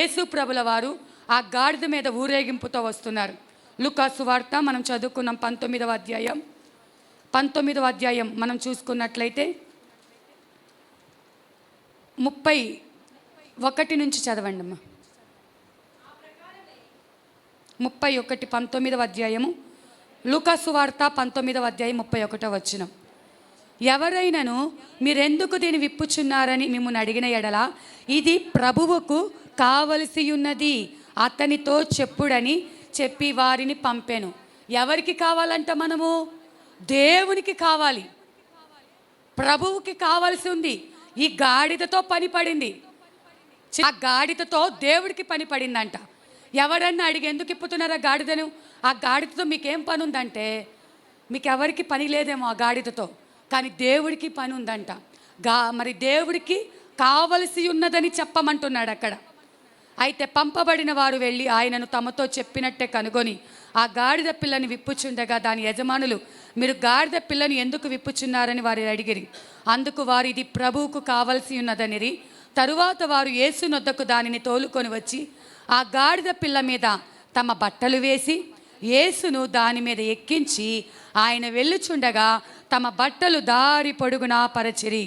యేసు ప్రభుల వారు ఆ గాడిద మీద ఊరేగింపుతో వస్తున్నారు. లూకా సువార్త మనం చదువుకున్నాం 19వ అధ్యాయం మనం చూసుకున్నట్లయితే 31 నుంచి చదవండి అమ్మా. 19వ అధ్యాయము లూకా సువార్త 19వ అధ్యాయం 31వ వచనం. ఎవరైనను మీరెందుకు దీన్ని విప్పుచున్నారని మిమ్మల్ని అడిగిన ఎడల ఇది ప్రభువుకు కావలసి ఉన్నది, అతనితో చెప్పుడని చెప్పి వారిని పంపెను. ఎవరికి కావాలంట? మనము దేవునికి కావాలి, ప్రభువుకి కావాల్సి ఉంది. ఈ గాడిదతో పని పడింది, ఆ గాడిదతో దేవుడికి పని పడిందంట. ఎవరన్నా అడిగి ఎందుకు ఇప్పుతున్నారా గాడిదను? ఆ గాడిదతో మీకేం పని ఉందంటే, మీకు ఎవరికి పని లేదేమో ఆ గాడిదతో, కానీ దేవుడికి పని ఉందంట. మరి దేవుడికి కావలసి ఉన్నదని చెప్పమంటున్నాడు అక్కడ. అయితే పంపబడిన వారు వెళ్ళి ఆయనను తమతో చెప్పినట్టే కనుగొని ఆ గాడిద పిల్లని విప్పుచుండగా దాని యజమానులు, మీరు గాడిద పిల్లని ఎందుకు విప్పుచున్నారని వారు అడిగిరి. అందుకు వారు, ఇది ప్రభువుకు కావలసి ఉన్నదనిరి. తరువాత వారు యేసు నొద్దకు దానిని తోలుకొని వచ్చి ఆ గాడిద పిల్ల మీద తమ బట్టలు వేసి యేసును దాని మీద ఎక్కించి ఆయన వెళ్ళుచుండగా తమ బట్టలు దారి పొడుగునా పరచిరి.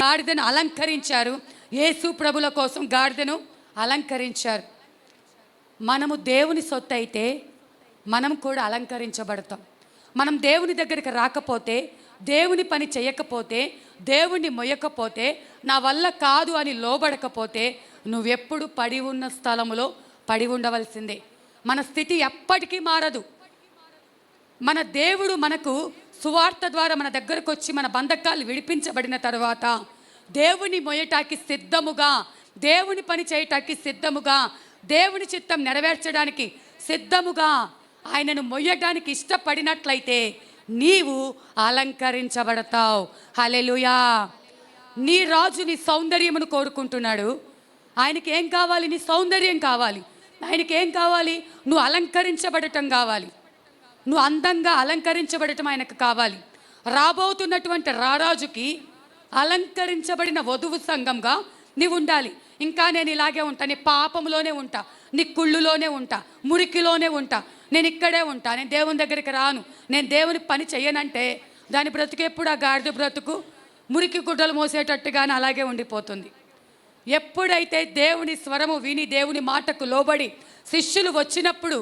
గాడిదను అలంకరించారు. యేసు ప్రభుల కోసం గాడిదను అలంకరించారు. మనము దేవుని సొత్తు అయితే మనం కూడా అలంకరించబడతాం. మనం దేవుని దగ్గరికి రాకపోతే, దేవుని పని చేయకపోతే, దేవుణ్ణి మొయ్యకపోతే, నా వల్ల కాదు అని లోబడకపోతే నువ్వెప్పుడు పడి ఉన్న స్థలములో పడి ఉండవలసిందే. మన స్థితి ఎప్పటికీ మారదు. మన దేవుడు మనకు సువార్త ద్వారా మన దగ్గరకు వచ్చి మన బంధకాలు విడిపించబడిన తర్వాత దేవుని మొయ్యటానికి సిద్ధముగా, దేవుని పని చేయటానికి సిద్ధముగా, దేవుని చిత్తం నెరవేర్చడానికి సిద్ధముగా ఆయనను మొయ్యడానికి ఇష్టపడినట్లయితే నీవు అలంకరించబడతావు. హల్లెలూయా. నీ రాజు నీ సౌందర్యమును కోరుకుంటున్నాడు. ఆయనకి ఏం కావాలి? నీ సౌందర్యం కావాలి. ఆయనకి ఏం కావాలి? నువ్వు అలంకరించబడటం కావాలి. నువ్వు అందంగా అలంకరించబడటం ఆయనకు కావాలి. రాబోతున్నటువంటి రారాజుకి అలంకరించబడిన వధువు సంఘంగా నీవు ఉండాలి. ఇంకా నేను ఇలాగే ఉంటా, నీ పాపంలోనే ఉంటా, నీ కుళ్ళులోనే ఉంటా, మురికిలోనే ఉంటా, నేను ఇక్కడే ఉంటా, నేను దేవుని దగ్గరికి రాను, నేను దేవుని పని చెయ్యనంటే దాని బ్రతుకు ఎప్పుడు ఆ గాడిద బ్రతుకు మురికి గుడ్డలు మోసేటట్టుగానే అలాగే ఉండిపోతుంది. ఎప్పుడైతే దేవుని స్వరము విని దేవుని మాటకు లోబడి శిష్యులు వచ్చినప్పుడు,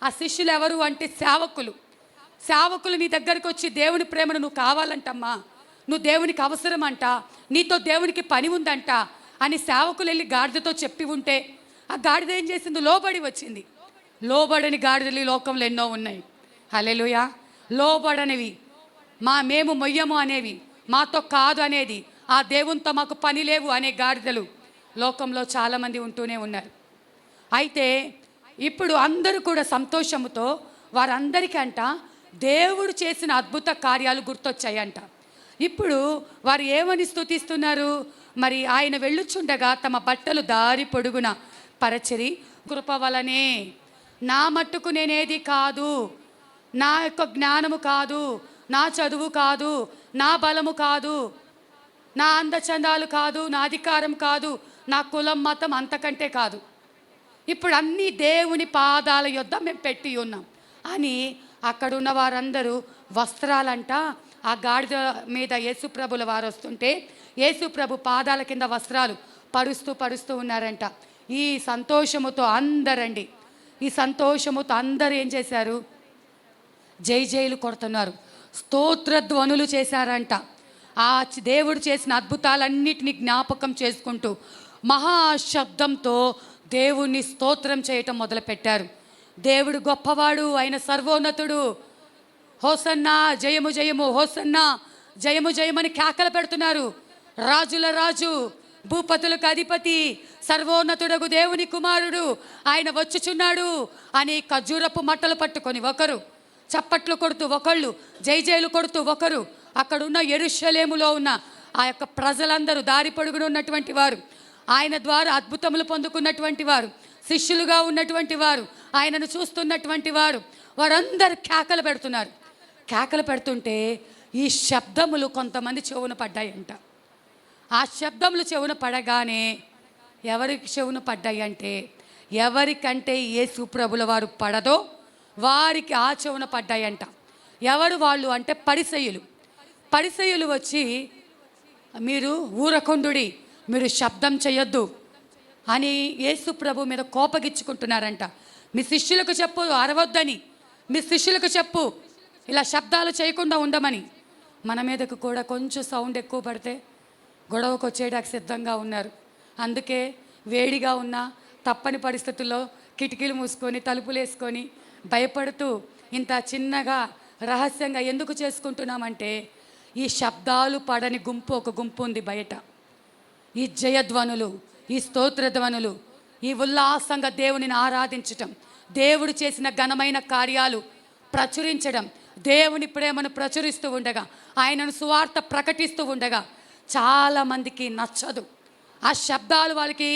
ఆ శిష్యులు ఎవరు అంటే సేవకులు నీ దగ్గరకు వచ్చి దేవుని ప్రేమను నువ్వు కావాలంటమ్మా, నువ్వు దేవునికి అవసరం అంట, నీతో దేవునికి పని ఉందంట అని సేవకులు వెళ్ళి గాడిదతో చెప్పి ఉంటే ఆ గాడిద ఏం చేసింది? లోబడి వచ్చింది. లోబడని గాడిదలు ఈ లోకంలో ఎన్నో ఉన్నాయి. హల్లెలూయా. లోబడనివి, మేము మొయ్యము అనేవి, మాతో కాదు అనేది, ఆ దేవునితో మాకు పని లేవు అనే గాడిదలు లోకంలో చాలామంది ఉంటూనే ఉన్నారు. అయితే ఇప్పుడు అందరూ కూడా సంతోషముతో వారందరికంట దేవుడు చేసిన అద్భుత కార్యాలు గుర్తొచ్చాయంట. ఇప్పుడు వారు ఏమని స్తుతిస్తున్నారు? మరి ఆయన వెళ్ళుచుండగా తమ బట్టలు దారి పొడుగున పరచిరి. కృప వలనే, నా మట్టుకు నేనేది కాదు, నా యొక్క జ్ఞానము కాదు, నా చదువు కాదు, నా బలము కాదు, నా అందచందాలు కాదు, నా అధికారం కాదు, నా కులం మతం అంతకంటే కాదు, ఇప్పుడు అన్నీ దేవుని పాదాల యొద్ద మేము పెట్టి ఉన్నాం అని అక్కడున్న వారందరూ వస్త్రాలంట ఆ గాడిద మీద యేసుప్రభుల వారు వస్తుంటే యేసుప్రభు పాదాల కింద వస్త్రాలు పరుస్తూ ఉన్నారంట. ఈ సంతోషముతో అందరూ ఏం చేశారు? జైలు కొడుతున్నారు, స్తోత్రధ్వనులు చేశారంట. ఆ దేవుడు చేసిన అద్భుతాలన్నిటినీ జ్ఞాపకం చేసుకుంటూ మహాశబ్దంతో దేవుణ్ణి స్తోత్రం చేయటం మొదలుపెట్టారు. దేవుడు గొప్పవాడు, ఆయన సర్వోన్నతుడు, హోసన్నా జయము జయము, హోసన్నా జయము జయమని కేకలు పెడుతున్నారు. రాజుల రాజు, భూపతులకు అధిపతి, సర్వోన్నతుడగు దేవుని కుమారుడు ఆయన వచ్చుచున్నాడు అని ఖర్జూరపు మట్టలు పట్టుకొని ఒకరు చప్పట్లు కొడుతూ, ఒకళ్ళు జైలు కొడుతూ, ఒకరు అక్కడున్న యెరూషలేములో ఉన్న ఆ యొక్క ప్రజలందరూ, దారి పొడుగున ఉన్నటువంటి వారు, ఆయన ద్వారా అద్భుతములు పొందుకున్నటువంటి వారు, శిష్యులుగా ఉన్నటువంటి వారు, ఆయనను చూస్తున్నటువంటి వారు, వారందరూ కేకలు పెడుతున్నారు. కేకలు పెడుతుంటే ఈ శబ్దములు కొంతమంది చెవున పడ్డాయంట. ఆ శబ్దములు చెవున పడగానే ఎవరికి చెవున పడ్డాయి అంటే, ఎవరికంటే యేసు ప్రభుల వారు పడదో వారికి ఆ చెవున పడ్డాయంట. ఎవరు వాళ్ళు అంటే పరిసయ్యులు. పరిసయ్యులు వచ్చి, మీరు ఊరకొండుడి, మీరు శబ్దం చేయొద్దు అని యేసు ప్రభు మీద కోపగించుకుంటున్నారంట. మీ శిష్యులకు చెప్పు అరవద్దని, మీ శిష్యులకు చెప్పు ఇలా శబ్దాలు చేయకుండా ఉండమని. మన మీదకు కూడా కొంచెం సౌండ్ ఎక్కువ పడితే గొడవకు వచ్చేయడానికి సిద్ధంగా ఉన్నారు. అందుకే వేడిగా ఉన్న తప్పని పరిస్థితుల్లో కిటికీలు మూసుకొని తలుపులు వేసుకొని భయపడుతూ ఇంత చిన్నగా రహస్యంగా ఎందుకు చేసుకుంటున్నామంటే, ఈ శబ్దాలు పడని గుంపు ఒక గుంపు ఉంది బయట. ఈ జయధ్వనులు, ఈ స్తోత్రధ్వనులు, ఈ ఉల్లాసంగా దేవునిని ఆరాధించటం, దేవుడు చేసిన ఘనమైన కార్యాలు ప్రచురించడం, దేవుని ప్రేమను ప్రచురిస్తూ ఉండగా, ఆయనను సువార్త ప్రకటిస్తూ ఉండగా చాలామందికి నచ్చదు. ఆ శబ్దాలు వాళ్ళకి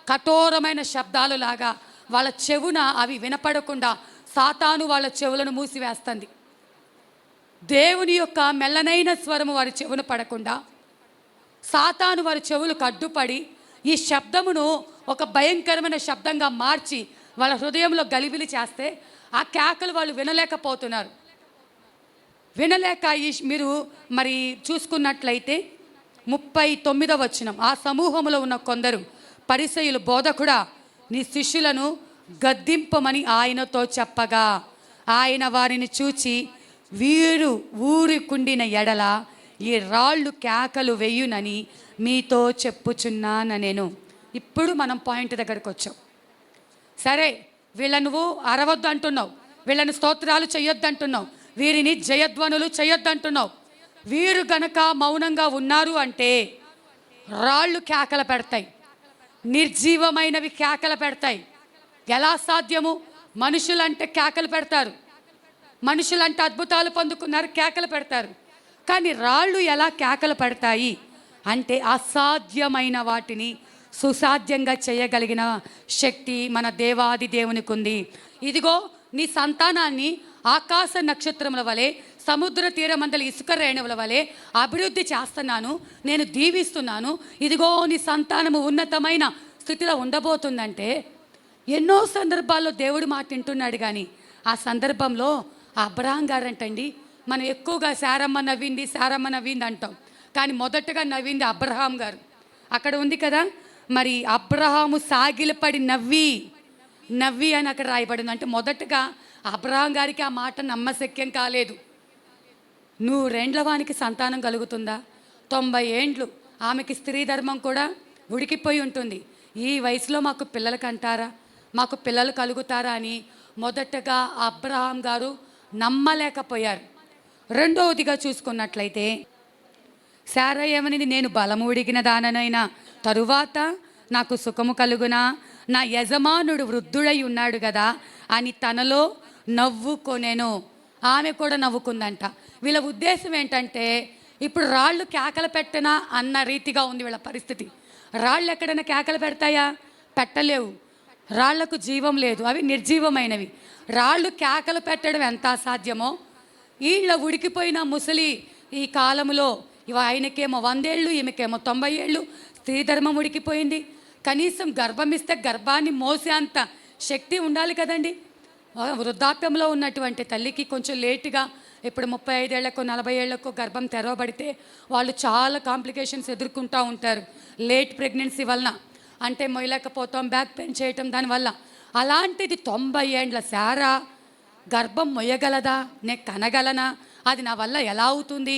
కఠోరమైన శబ్దాలు లాగా వాళ్ళ చెవున అవి వినపడకుండా సాతాను వాళ్ళ చెవులను మూసివేస్తుంది. దేవుని యొక్క మెల్లనైన స్వరము వారి చెవును పడకుండా సాతాను వారి చెవులకు అడ్డుపడి ఈ శబ్దమును ఒక భయంకరమైన శబ్దంగా మార్చి వాళ్ళ హృదయంలో గలిబిలి చేస్తే ఆ కేకలు వాళ్ళు వినలేకపోతున్నారు. వినలేక మీరు మరి చూసుకున్నట్లయితే 39వ వచనం, ఆ సమూహంలో ఉన్న కొందరు పరిసయ్యులు, బోధకుడా నీ శిష్యులను గద్దింపమని ఆయనతో చెప్పగా, ఆయన వారిని చూచి, వీరు ఊరికుండిన ఎడల ఈ రాళ్ళు కేకలు వెయ్యునని మీతో చెప్పుచున్నాను నేను. ఇప్పుడు మనం పాయింట్ దగ్గరకు వచ్చాం. సరే, వీళ్ళను నువ్వు అరవద్దు అంటున్నావు, వీళ్ళని స్తోత్రాలు చేయొద్దు అంటున్నావు, వీరిని జయధ్వనులు చేయొద్దు అంటున్నావు. వీరు గనక మౌనంగా ఉన్నారు అంటే రాళ్ళు కేకలు పెడతాయి, నిర్జీవమైనవి కేకలు పెడతాయి. ఎలా సాధ్యము? మనుషులంటే కేకలు పెడతారు, మనుషులంటే అద్భుతాలు పొందుకున్నారు, కేకలు పెడతారు. కానీ రాళ్ళు ఎలా కేకలు పెడతాయి అంటే అసాధ్యమైన వాటిని సుసాధ్యంగా చేయగలిగిన శక్తి మన దేవాది దేవునికి ఉంది. ఇదిగో నీ సంతానాన్ని ఆకాశ నక్షత్రముల వలె, సముద్ర తీరమందలి ఇసుక రేణువుల వలె అభివృద్ధి చేస్తున్నాను, నేను దీవిస్తున్నాను. ఇదిగో నీ సంతానము ఉన్నతమైన స్థితిలో ఉండబోతుందంటే ఎన్నో సందర్భాల్లో దేవుడు మాట వింటున్నాడు. కానీ ఆ సందర్భంలో అబ్రహాం గారంటండి, మనం ఎక్కువగా శారమ్మ నవ్వింది అంటాం. కానీ మొదటగా నవ్వింది అబ్రహాం గారు. అక్కడ ఉంది కదా, మరి అబ్రహాము సాగిలపడి నవ్వి అని అక్కడ రాయబడింది. అంటే మొదటగా అబ్రహాం గారికి ఆ మాట నమ్మశక్యం కాలేదు. 100 ఏండ్ల వానికి సంతానం కలుగుతుందా? 90 ఏండ్లు ఆమెకి స్త్రీ ధర్మం కూడా ఉడికిపోయి ఉంటుంది. ఈ వయసులో మాకు పిల్లలకి అంటారా, మాకు పిల్లలు కలుగుతారా అని మొదటగా అబ్రహాం గారు నమ్మలేకపోయారు. రెండవదిగా చూసుకున్నట్లయితే శారా ఏమనిది, నేను బలము ఉడిగిన దాననైనా తరువాత నాకు సుఖము కలుగునా, నా యజమానుడు వృద్ధుడై ఉన్నాడు కదా అని తనలో నవ్వుకొనెను. ఆమె కూడా నవ్వుకుందంట. వీళ్ళ ఉద్దేశం ఏంటంటే, ఇప్పుడు రాళ్ళు కేకలు పెట్టనా అన్న రీతిగా ఉంది వీళ్ళ పరిస్థితి. రాళ్ళు ఎక్కడైనా కేకలు పెడతాయా? పెట్టలేవు. రాళ్లకు జీవం లేదు, అవి నిర్జీవమైనవి. రాళ్ళు కేకలు పెట్టడం ఎంత అసాధ్యమో, వీళ్ళ ఉడికిపోయిన ముసలి ఈ కాలంలో ఆయనకేమో 100 ఏళ్ళు, ఈమెకేమో 90 ఏళ్ళు, స్త్రీ ధర్మం ఉడికిపోయింది. కనీసం గర్భం ఇస్తే గర్భాన్ని మోసే అంత శక్తి ఉండాలి కదండి. వృద్ధాప్యంలో ఉన్నటువంటి తల్లికి కొంచెం లేటుగా, ఇప్పుడు 35 ఏళ్లకు 40 ఏళ్లకు గర్భం తెరవబడితే వాళ్ళు చాలా కాంప్లికేషన్స్ ఎదుర్కొంటూ ఉంటారు లేట్ ప్రెగ్నెన్సీ వలన. అంటే మొయ్యలేకపోతాం, బ్యాక్ పెయిన్ చేయటం దానివల్ల. అలాంటిది 90 ఏండ్ల శారా గర్భం మొయ్యగలదా, నేను కనగలనా, అది నా వల్ల ఎలా అవుతుంది,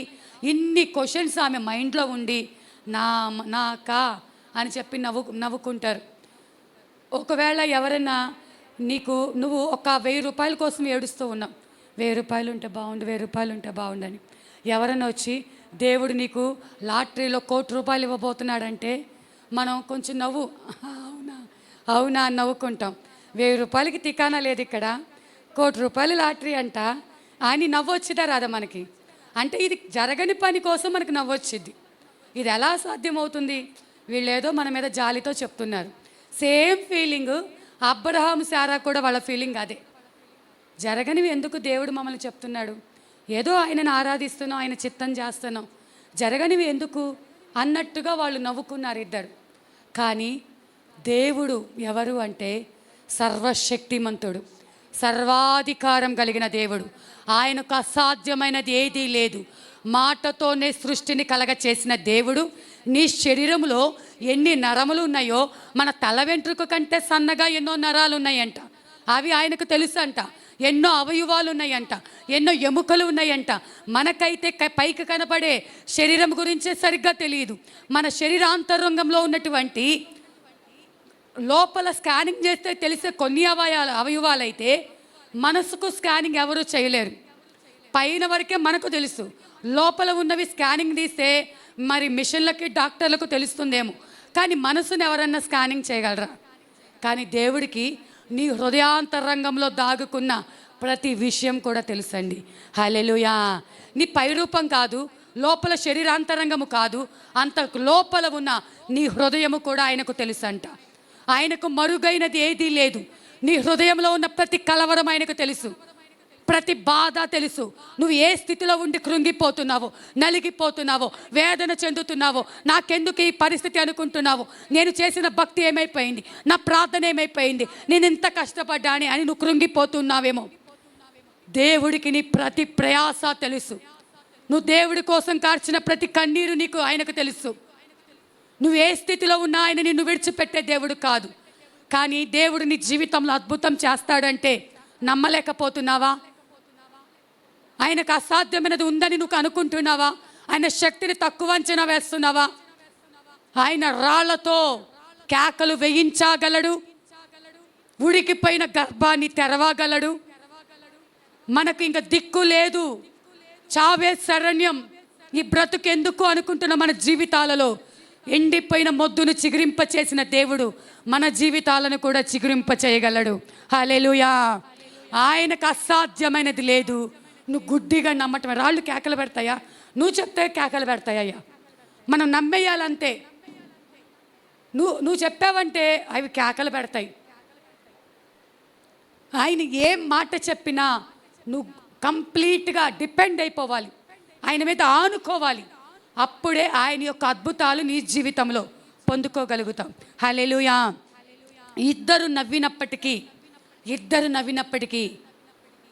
ఇన్ని క్వశ్చన్స్ ఆమె మైండ్లో ఉండి నాకా అని చెప్పి నవ్వుకుంటారు. ఒకవేళ ఎవరైనా నువ్వు ఒక 1000 రూపాయల కోసం ఏడుస్తూ ఉన్నావు, 1000 రూపాయలు ఉంటే బాగుండు, 1000 రూపాయలు ఉంటే బాగుండని. ఎవరైనా వచ్చి దేవుడు నీకు లాటరీలో 1 కోటి రూపాయలు ఇవ్వబోతున్నాడంటే మనం కొంచెం అవునా అని నవ్వుకుంటాం. 1000 రూపాయలకి తికానా లేదు, ఇక్కడ 1 కోటి రూపాయలు లాటరీ అంట అని నవ్వొచ్చిదా రాదా మనకి? అంటే ఇది జరగని పని కోసం మనకు నవ్వొచ్చిద్ది. ఇది ఎలా సాధ్యమవుతుంది? వీళ్ళేదో మన మీద జాలితో చెప్తున్నారు. సేమ్ ఫీలింగ్ అబ్రహాం శారా కూడా వాళ్ళ ఫీలింగ్ అదే. జరగనివి ఎందుకు దేవుడు మమ్మల్ని చెప్తున్నాడు? ఏదో ఆయనను ఆరాధిస్తున్నాం, ఆయన చిత్తం చేస్తున్నాం, జరగనివి ఎందుకు అన్నట్టుగా వాళ్ళు నవ్వుకున్నారు ఇద్దరు. కానీ దేవుడు ఎవరు అంటే సర్వశక్తిమంతుడు, సర్వాధికారం కలిగిన దేవుడు. ఆయనకు అసాధ్యమైనది ఏదీ లేదు. మాటతోనే సృష్టిని కలగ చేసిన దేవుడు నీ శరీరంలో ఎన్ని నరములు ఉన్నాయో, మన తల వెంట్రుక కంటే సన్నగా ఎన్నో నరాలు ఉన్నాయంట. అవి ఆయనకు తెలుసు అంట. ఎన్నో అవయవాలు ఉన్నాయంట, ఎన్నో ఎముకలు ఉన్నాయంట. మనకైతే పైకి కనపడే శరీరం గురించే సరిగ్గా తెలియదు. మన శరీరాంతరంగంలో ఉన్నటువంటి లోపల స్కానింగ్ చేస్తే తెలిసే కొన్ని అవయవాలైతే మనసుకు స్కానింగ్ ఎవరు చేయలేరు. పైన వరకే మనకు తెలుసు, లోపల ఉన్నవి స్కానింగ్ తీస్తే మరి మిషన్లకి డాక్టర్లకు తెలుస్తుందేమో, కానీ మనసుని ఎవరన్నా స్కానింగ్ చేయగలరా? కానీ దేవుడికి నీ హృదయాంతరంగంలో దాగుకున్న ప్రతి విషయం కూడా తెలుసండి. హల్లెలూయా. నీ పైరూపం కాదు, లోపల శరీరాంతరంగము కాదు, అంత లోపల ఉన్న నీ హృదయము కూడా ఆయనకు తెలుసంట. ఆయనకు మరుగైనది ఏదీ లేదు. నీ హృదయంలో ఉన్న ప్రతి కలవరం ఆయనకు తెలుసు, ప్రతి బాధ తెలుసు. నువ్వు ఏ స్థితిలో ఉండి కృంగిపోతున్నావో, నలిగిపోతున్నావో, వేదన చెందుతున్నావో, నాకెందుకు ఈ పరిస్థితి అనుకుంటున్నావో, నేను చేసిన భక్తి ఏమైపోయింది, నా ప్రార్థన ఏమైపోయింది, నేను ఎంత కష్టపడ్డాని అని నువ్వు కృంగిపోతున్నావేమో, దేవుడికి నీ ప్రతి ప్రయాస తెలుసు. నువ్వు దేవుడి కోసం కార్చిన ప్రతి కన్నీరు నీకు ఆయనకు తెలుసు. నువ్వు ఏ స్థితిలో ఉన్నా ఆయన నిన్ను విడిచిపెట్టే దేవుడు కాదు. కానీ దేవుడు నీ జీవితంలో అద్భుతం చేస్తాడంటే నమ్మలేకపోతున్నావా? ఆయనకు అసాధ్యమైనది ఉందని నువ్వు అనుకుంటున్నావా? ఆయన శక్తిని తక్కువ అంచనా వేస్తున్నావా? ఆయన రాళ్లతో కేకలు వేయించగలడు, ఉడికిపోయిన గర్భాన్ని తెరవగలడు. మనకు ఇంక దిక్కు లేదు, చావే శరణ్యం, ఈ బ్రతుకెందుకు అనుకుంటున్న మన జీవితాలలో ఎండిపోయిన మొద్దును చిగురింప చేసిన దేవుడు మన జీవితాలను కూడా చిగురింప చేయగలడు. హల్లెలూయా. ఆయనకు అసాధ్యమైనది లేదు. నువ్వు గుడ్డిగా నమ్మటం. రాళ్ళు కేకలు పెడతాయా? నువ్వు చెప్తే కేకలు పెడతాయ్యా. మనం నమ్మేయాలంతే. నువ్వు చెప్పావంటే అవి కేకలు పెడతాయి. ఆయన ఏం మాట చెప్పినా నువ్వు కంప్లీట్గా డిపెండ్ అయిపోవాలి, ఆయన మీద ఆనుకోవాలి. అప్పుడే ఆయన యొక్క అద్భుతాలు నీ జీవితంలో పొందుకోగలుగుతాం. హల్లెలూయా. ఇద్దరు నవ్వినప్పటికీ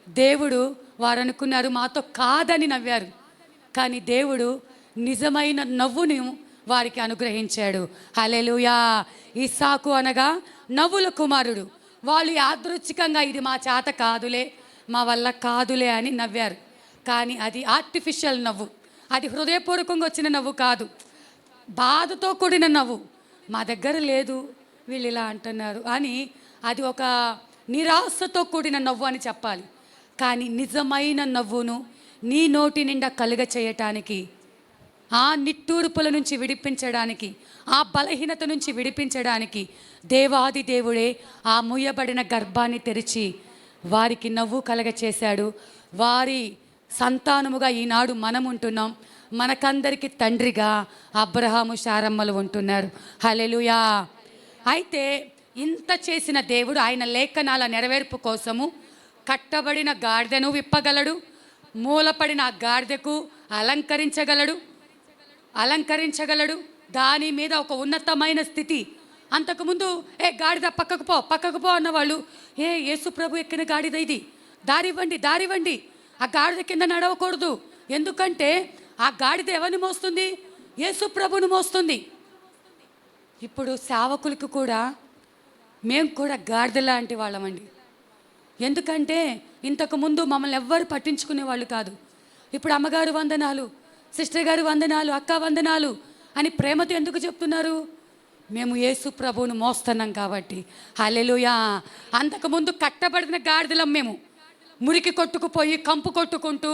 దేవుడు, వారు అనుకున్నారు మాతో కాదని నవ్వారు, కానీ దేవుడు నిజమైన నవ్వుని వారికి అనుగ్రహించాడు. హల్లెలూయా. ఇస్సాకు అనగా నవ్వుల కుమారుడు. వాళ్ళు యాదృచ్ఛికంగా ఇది మా చేత కాదులే, మా వల్ల కాదులే అని నవ్వారు. కానీ అది ఆర్టిఫిషియల్ నవ్వు, అది హృదయపూర్వకంగా వచ్చిన నవ్వు కాదు, బాధతో కూడిన నవ్వు. మా దగ్గర లేదు, వీళ్ళు ఇలా అంటున్నారు అని, అది ఒక నిరాశతో కూడిన నవ్వు అని చెప్పాలి. కానీ నిజమైన నవ్వును నీ నోటి నిండా కలుగ చేయటానికి, ఆ నిట్టూర్పుల నుంచి విడిపించడానికి, ఆ బలహీనత నుంచి విడిపించడానికి దేవాది దేవుడే ఆ ముయ్యబడిన గర్భాన్ని తెరిచి వారికి నవ్వు కలగ చేశాడు. వారి సంతానముగా ఈనాడు మనం ఉంటున్నాం. మనకందరికి తండ్రిగా అబ్రహాము శారమ్మలు ఉంటున్నారు. హల్లెలూయా. అయితే ఇంత చేసిన దేవుడు ఆయన లేఖనాల నెరవేర్పు కోసము కట్టబడిన గాడిదను విప్పగలడు, మూలపడిన ఆ గాడిదకు అలంకరించగలడు. దాని మీద ఒక ఉన్నతమైన స్థితి. అంతకుముందు గాడిద పక్కకు పో అన్నవాళ్ళు, యేసు ప్రభు ఎక్కిన గాడిద ఇది, దారివ్వండి, ఆ గాడిద కింద నడవకూడదు. ఎందుకంటే ఆ గాడిద ఎవరిని మోస్తుంది? యేసు ప్రభుని మోస్తుంది. ఇప్పుడు సేవకులకు కూడా మేము కూడా గాడిద లాంటి వాళ్ళమండి. ఎందుకంటే ఇంతకుముందు మమ్మల్ని ఎవ్వరు పట్టించుకునే వాళ్ళు కాదు. ఇప్పుడు అమ్మగారు వందనాలు, సిస్టర్ గారు వందనాలు, అక్క వందనాలు అని ప్రేమతో ఎందుకు చెప్తున్నారు? మేము యేసు ప్రభువును మోస్తున్నాం కాబట్టి. హల్లెలూయా. అంతకుముందు కట్టబడిన గాడిదలం మేము, మురికి కొట్టుకుపోయి కంపు కొట్టుకుంటూ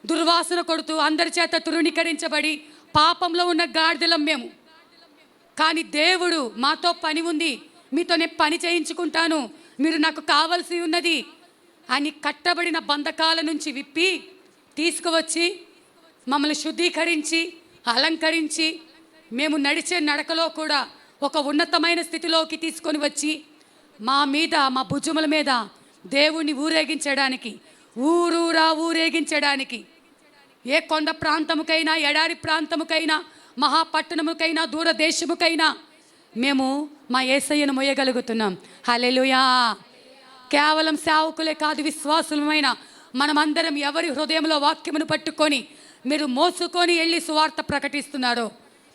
దుర్వాసన కొడుతూ అందరి చేత తృణీకరించబడి పాపంలో ఉన్న గాడిదలం మేము. కానీ దేవుడు మాతో పని ఉంది, మీతో నేను పని చేయించుకుంటాను, మీరు నాకు కావలసి ఉన్నది అని కట్టబడిన బంధకాల నుంచి విప్పి తీసుకువచ్చి మమ్మల్ని శుద్ధీకరించి అలంకరించి మేము నడిచే నడకలో కూడా ఒక ఉన్నతమైన స్థితిలోకి తీసుకొని వచ్చి మా భుజముల మీద దేవుణ్ణి ఊరేగించడానికి ఏ కొండ ప్రాంతముకైనా, ఎడారి ప్రాంతముకైనా, మహాపట్టణముకైనా, దూరదేశముకైనా మేము మా యేసయ్యను మోయగలుగుతున్నాం. హల్లెలూయా. కేవలం సేవకులే కాదు, విశ్వాసులమైన మనమందరం ఎవరి హృదయంలో వాక్యమును పట్టుకొని మీరు మోసుకొని వెళ్ళి సువార్త ప్రకటిస్తున్నారో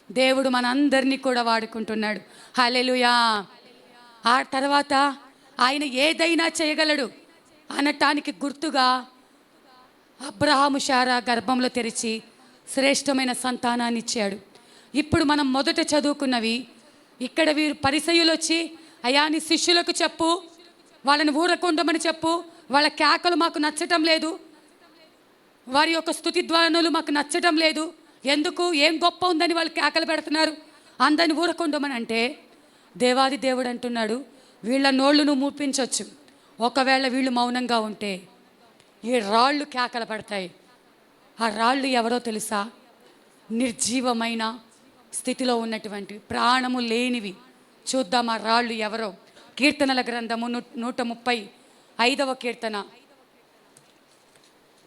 దేవుడు మనందరినీ కూడా వాడుకుంటున్నాడు. హల్లెలూయా. ఆ తర్వాత ఆయన ఏదైనా చేయగలడు అనటానికి గుర్తుగా అబ్రహాము శారా గర్భంలో తెరిచి శ్రేష్టమైన సంతానాన్ని ఇచ్చాడు. ఇప్పుడు మనం మొదట చదువుకున్నవి ఇక్కడ వీరు పరిసయ్యులు వచ్చి, అయ్యా నీ శిష్యులకు చెప్పు, వాళ్ళని ఊరకుండమని చెప్పు, వాళ్ళ కేకలు మాకు నచ్చటం లేదు, వారి యొక్క స్తుతి ధ్వనులు మాకు నచ్చటం లేదు, ఎందుకు ఏం గొప్ప ఉందని వాళ్ళు కేకలు పెడుతున్నారు, అందరిని ఊరకుండమని అంటే దేవాది దేవుడు అంటున్నాడు, వీళ్ళ నోళ్ళను మూపించవచ్చు, ఒకవేళ వీళ్ళు మౌనంగా ఉంటే ఈ రాళ్ళు కేకలు పడతాయి. ఆ రాళ్ళు ఎవరో తెలుసా? నిర్జీవమైన స్థితిలో ఉన్నటువంటి ప్రాణము లేనివి. చూద్దాం ఆ రాళ్ళు ఎవరో. కీర్తనల గ్రంథము 135వ కీర్తన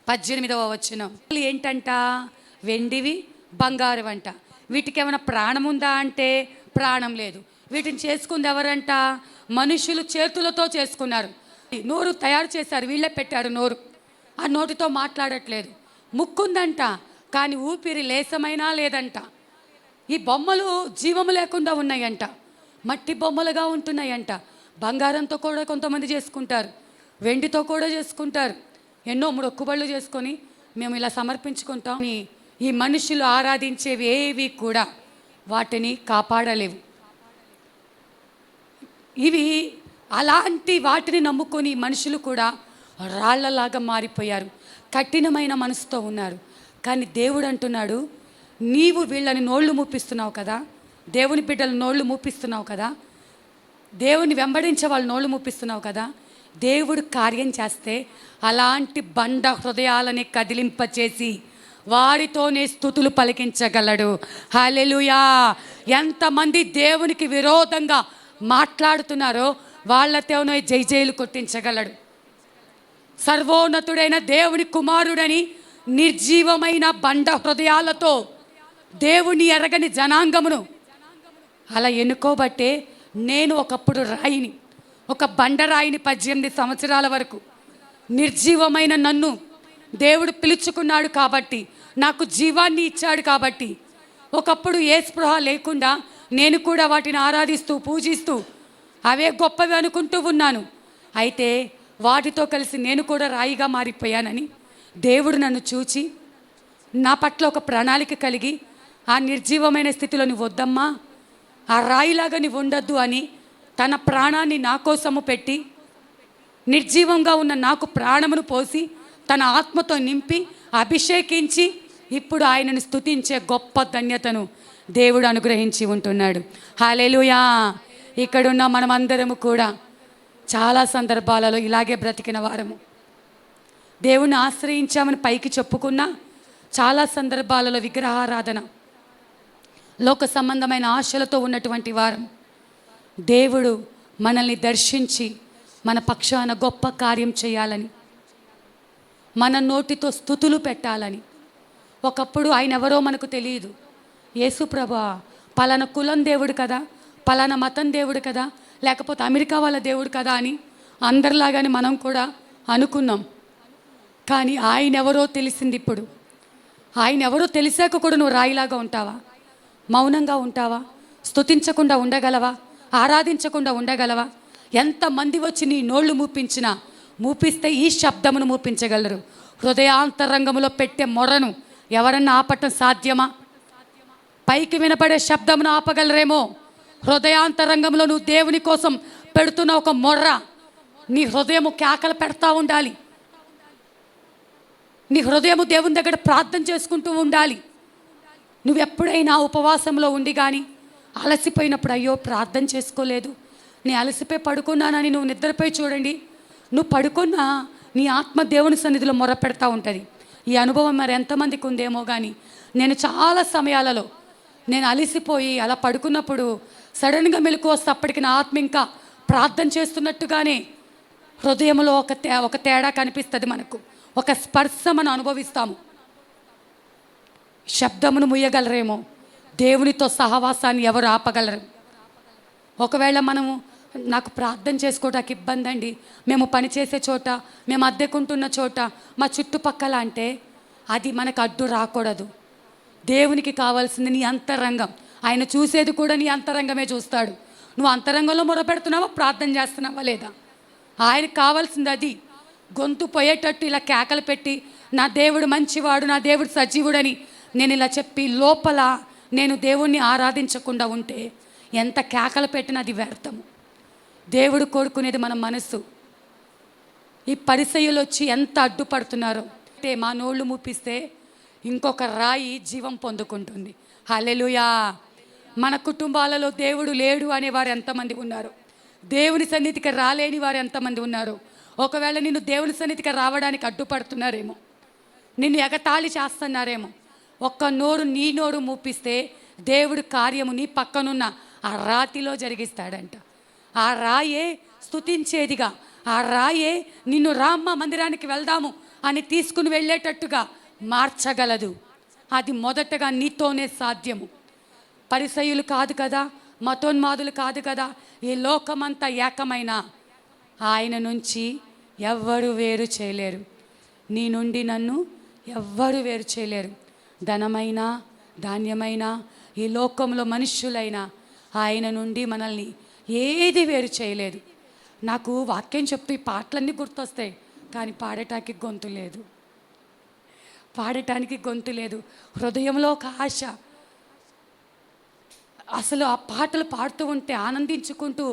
18వ వచనం. ఏంటంట? వెండివి బంగారు అంట. వీటికి ఏమైనా ప్రాణం ఉందా అంటే ప్రాణం లేదు. వీటిని చేసుకుంది ఎవరంట? మనుషులు చేతులతో చేసుకున్నారు. నోరు తయారు చేశారు, వీళ్ళే పెట్టారు నోరు. ఆ నోటితో మాట్లాడట్లేదు. ముక్కుందంట, కానీ ఊపిరి లేసమైనా లేదంట. ఈ బొమ్మలు జీవము లేకుండా ఉన్నాయంట, మట్టి బొమ్మలుగా ఉంటున్నాయంట. బంగారంతో కూడా కొంతమంది చేసుకుంటారు, వెండితో కూడా చేసుకుంటారు, ఎన్నో మొక్కుబళ్ళు చేసుకొని మేము ఇలా సమర్పించుకుంటాం. ఈ మనుషులు ఆరాధించేవి ఏవి కూడా వాటిని కాపాడలేవు. ఇవి అలాంటి వాటిని నమ్ముకొని మనుషులు కూడా రాళ్లలాగా మారిపోయారు, కఠినమైన మనసుతో ఉన్నారు. కానీ దేవుడు అంటున్నాడు, నీవు వీళ్ళని నోళ్ళు మూపిస్తున్నావు కదా, దేవుని బిడ్డలు నోళ్ళు మూపిస్తున్నావు కదా, దేవుని వెంబడించే వాళ్ళు నోళ్ళు మూపిస్తున్నావు కదా, దేవుడు కార్యం చేస్తే అలాంటి బండ హృదయాలని కదిలింపచేసి వారితోనే స్తుతులు పలికించగలడు. హల్లెలూయా. ఎంతమంది దేవునికి విరోధంగా మాట్లాడుతున్నారో వాళ్ళతోనే జైజైలు కొట్టించగలడు. సర్వోన్నతుడైన దేవుని కుమారుడని నిర్జీవమైన బండ హృదయాలతో దేవుని ఎరగని జనాంగమును అలా ఎన్నుకోబట్టే నేను ఒకప్పుడు రాయిని, ఒక బండరాయిని 18 సంవత్సరాల వరకు. నిర్జీవమైన నన్ను దేవుడు పిలుచుకున్నాడు కాబట్టి, నాకు జీవాన్ని ఇచ్చాడు కాబట్టి, ఒకప్పుడు ఏ స్పృహ లేకుండా నేను కూడా వాటిని ఆరాధిస్తూ పూజిస్తూ అవే గొప్పవి అనుకుంటూ ఉన్నాను. అయితే వాటితో కలిసి నేను కూడా రాయిగా మారిపోయానని దేవుడు నన్ను చూచి నా పట్ల ఒక ప్రణాళిక కలిగి, ఆ నిర్జీవమైన స్థితిలో నువ్వు వద్దమ్మా, ఆ రాయిలాగా నువ్వు ఉండద్దు అని తన ప్రాణాన్ని నా కోసము పెట్టి, నిర్జీవంగా ఉన్న నాకు ప్రాణమును పోసి తన ఆత్మతో నింపి అభిషేకించి ఇప్పుడు ఆయనను స్తుతించే గొప్ప ధన్యతను దేవుడు అనుగ్రహించి ఉంటున్నాడు. హల్లెలూయా. ఇక్కడున్న మనమందరము కూడా చాలా సందర్భాలలో ఇలాగే బ్రతికిన వారము. దేవుని ఆశ్రయించామని పైకి చెప్పుకున్నా చాలా సందర్భాలలో విగ్రహారాధన, లోక సంబంధమైన ఆశలతో ఉన్నటువంటి వారం. దేవుడు మనల్ని దర్శించి మన పక్షాన గొప్ప కార్యం చేయాలని, మన నోటితో స్తుతులు పెట్టాలని. ఒకప్పుడు ఆయన ఎవరో మనకు తెలియదు. యేసు ప్రభువా పలానా కులం దేవుడు కదా, పలానా మతం దేవుడు కదా, లేకపోతే అమెరికా వాళ్ళ దేవుడు కదా అని అందరిలాగానే మనం కూడా అనుకున్నాం. కానీ ఆయన ఎవరో తెలిసింది ఇప్పుడు. ఆయన ఎవరో తెలిసాక కూడా నువ్వు రాయిలాగా ఉంటావా? మౌనంగా ఉంటావా? స్తుతించకుండా ఉండగలవా? ఆరాధించకుండా ఉండగలవా? ఎంతమంది వచ్చి నీ నోళ్ళు మూపిస్తే ఈ శబ్దమును మూపించగలరు. హృదయాంతరంగంలో పెట్టే మొరను ఎవరన్నా ఆపటం సాధ్యమా? పైకి వినపడే శబ్దమును ఆపగలరేమో, హృదయాంతరంగంలో నువ్వు దేవుని కోసం పెడుతున్న ఒక మొర్ర, నీ హృదయము కేకలు పెడతా ఉండాలి. నీ హృదయము దేవుని దగ్గర ప్రార్థన చేసుకుంటూ ఉండాలి. నువ్వు ఎప్పుడైనా ఉపవాసంలో ఉండి కానీ అలసిపోయినప్పుడు, అయ్యో ప్రార్థన చేసుకోలేదు, నీ అలసిపోయి పడుకున్నానని నువ్వు నిద్రపోయి చూడండి, నువ్వు పడుకున్నా నీ ఆత్మ దేవుని సన్నిధిలో మొర పెడతా ఉంటుంది. ఈ అనుభవం మరి ఎంతమందికి ఉందేమో కానీ నేను చాలా సమయాలలో నేను అలసిపోయి అలా పడుకున్నప్పుడు సడన్గా మెలకు వస్తే అప్పటికి నా ఆత్మ ఇంకా ప్రార్థన చేస్తున్నట్టుగానే హృదయంలో ఒక తేడా కనిపిస్తుంది. మనకు ఒక స్పర్శ మనం అనుభవిస్తాము. శబ్దమును ముయ్యగలరేమో, దేవునితో సహవాసాన్ని ఎవరు ఆపగలరు? ఒకవేళ మనము నాకు ప్రార్థన చేసుకోవడానికి ఇబ్బంది అండి, మేము పనిచేసే చోట, మేము అద్దెకుంటున్న చోట, మా చుట్టుపక్కల అంటే అది మనకు అడ్డు రాకూడదు. దేవునికి కావాల్సింది నీ అంతరంగం. ఆయన చూసేది కూడా నీ అంతరంగమే చూస్తాడు. నువ్వు అంతరంగంలో మొరపెడుతున్నావా, ప్రార్థన చేస్తున్నావా లేదా? ఆయనకు కావాల్సింది అది. గొంతు పోయేటట్టు ఇలా కేకలు పెట్టి నా దేవుడు మంచివాడు, నా దేవుడు సజీవుడని నేను ఇలా చెప్పి లోపల నేను దేవుణ్ణి ఆరాధించకుండా ఉంటే ఎంత కేకలు పెట్టినా అది వ్యర్థము. దేవుడు కోరుకునేది మన మనస్సు. ఈ పరిసయ్యులు వచ్చి ఎంత అడ్డుపడుతున్నారో అంటే మా నోళ్ళు మూపిస్తే ఇంకొక రాయి జీవం పొందుకుంటుంది. హల్లెలూయా. మన కుటుంబాలలో దేవుడు లేడు అనేవారు ఎంతమంది ఉన్నారు? దేవుని సన్నిధికి రాలేని వారు ఎంతమంది ఉన్నారు? ఒకవేళ నిన్ను దేవుని సన్నిధికి రావడానికి అడ్డుపడుతున్నారేమో, నిన్ను ఎగతాళి చేస్తున్నారేమో. ఒక్క నోరు నీ నోరు మూపిస్తే దేవుడు కార్యము నీ పక్కనున్న ఆ రాతిలో జరిగిస్తాడంట. ఆ రాయే స్తుతించేదిగా, ఆ రాయే నిన్ను రామ్మ మందిరానికి వెళ్దాము అని తీసుకుని వెళ్ళేటట్టుగా మార్చగలదు. అది మొదటగా నీతోనే సాధ్యము. పరిసయ్యులు కాదు కదా, మతోన్మాదులు కాదు కదా, ఈ లోకమంతా ఏకమైన ఆయన నుంచి ఎవ్వరు వేరు చేయలేరు. నీ నుండి నన్ను ఎవ్వరు వేరు చేయలేరు. ధనమైనా ధాన్యమైనా ఈ లోకంలో మనుష్యులైనా ఆయన నుండి మనల్ని ఏది వేరు చేయలేదు. నాకు వాక్యం చెప్తూ ఈ పాటలన్నీ గుర్తొస్తాయి, కానీ పాడటానికి గొంతు లేదు. పాడటానికి గొంతు లేదు. హృదయంలో ఒక ఆశ. అసలు ఆ పాటలు పాడుతూ ఉంటే ఆనందించుకుంటూ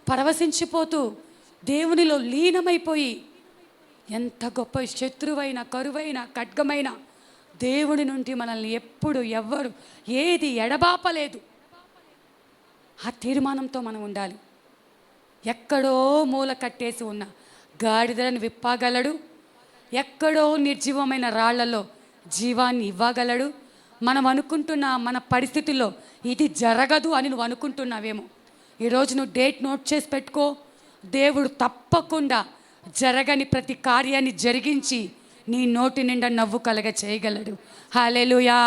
పరవశించిపోతూ దేవునిలో లీనమైపోయి, ఎంత గొప్ప శత్రువైన, కరువైన, ఖడ్గమైన దేవుని నుండి మనల్ని ఎప్పుడు ఎవ్వరు ఏది ఎడబాపలేదు. ఆ తీర్మానంతో మనం ఉండాలి. ఎక్కడో మూల కట్టేసి ఉన్న గాడిదలను విప్పగలడు, ఎక్కడో నిర్జీవమైన రాళ్లలో జీవాన్ని ఇవ్వగలడు. మనం అనుకుంటున్న మన పరిస్థితుల్లో ఇది జరగదు అని నువ్వు అనుకుంటున్నావేమో, ఈరోజు నువ్వు డేట్ నోట్ చేసి పెట్టుకో. దేవుడు తప్పకుండా జరగని ప్రతి కార్యాన్ని జరిగించి నీ నోటి నిండా నవ్వు కలగ చేయగలడు. హల్లెలూయా.